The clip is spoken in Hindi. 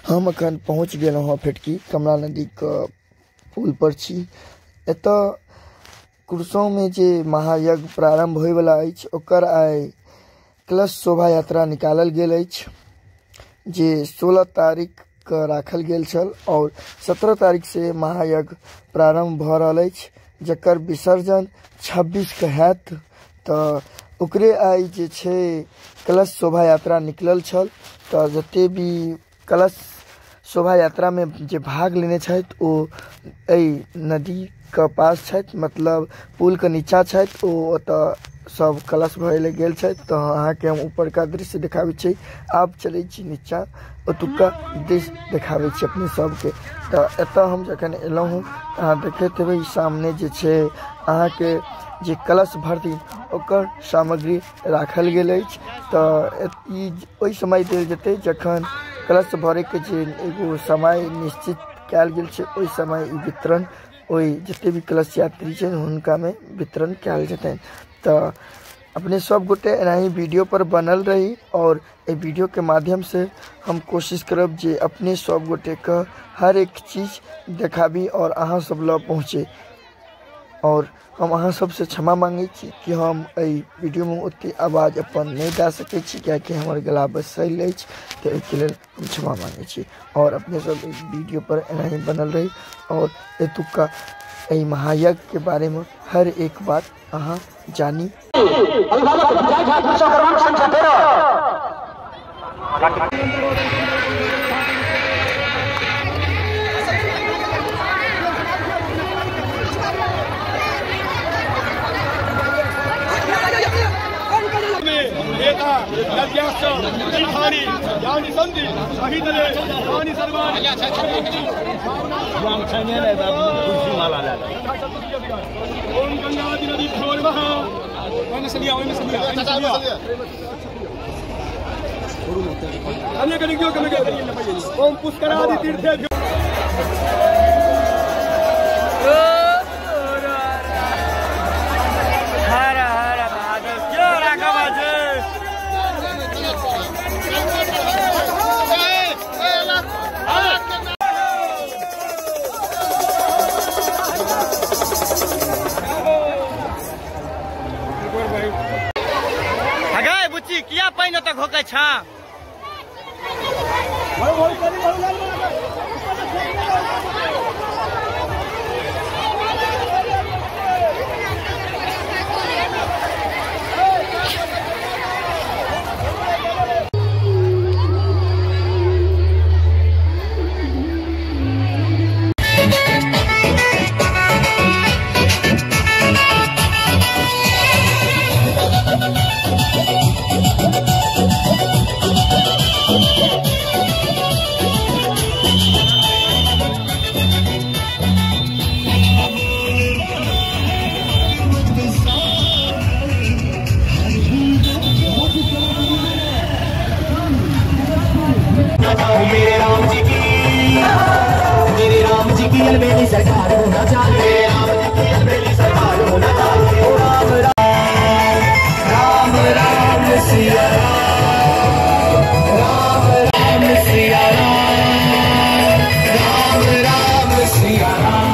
हम अखन पहुँच गेलहुँ हँ फेटकी कमला नदी के पुल पर छी। एतऽ कुरसों में जे महायज्ञ प्रारंभ होय वाला अछि ओकर आइ कलश शोभा यात्रा निकालल गेल अछि जे 16 तारीख के राखल गेल छल और 17 तारीख से महायज्ञ प्रारंभ भ रहल अछि जकर विसर्जन 26 के हैत। तऽ ओकरे आई जे छै कलश शोभा यात्रा निकलल छल। तऽ जते भी कलश शोभा यात्रा में जे भाग लेने छथि ओ एहि नदी के पास छथि, मतलब पुल के नीचा छथि। ओ ओतऽ सब कलश भरे ले गेल छथि। तऽ अहाँ के हम ऊपर का दृश्य दिखाबै छी। आब चलै छी नीचा, ओतुका दृश्य दिखाबै छी अपने सबके। तऽ एतऽ हम जखन एलहुँ हूँ अहाँ देखैत हेबै सामने जे छै अहाँ के जे कलश भरती ओकर सामग्री राखल गेल अछि। तऽ ई ओहि समय देल जेतै जखन कलश भरे के जे एगो समय निश्चित कयल गेल छै, ओहि समय ई वितरण ओहि जते भी कलश यात्री छै हुनका में वितरण कयल जेतै। तऽ अपने सब गोटे एनाही वीडियो पर बनल रही और ए वीडियो के माध्यम से हम कोशिश करब जे अपने सब गोटे के हर एक चीज देखाबी और अहाँ सब ल पहुँचे। और हम अहाँ सबसे क्षमा मांगे छी कि हम एहि वीडियो में ओते आवाज अपन नहीं दे सकै छी, कियाकि हमर गला बसिल अछि। तो एहिके लेल हम क्षमा मांगे छी और अपने सब वीडियो पर एनाही बनल रही और एतुका एहि महायज्ञ के बारे में हर एक बात अहाँ जानी। ओम पुष्करादि तीर्थे किया पानी तक होके छा। मेरे राम जी की अलबेली सरकार होना चाहिए, राम जी की अलबेली सरकार होना चाहिए। राम राम राम राम सिया राम राम सिया राम राम सिया राम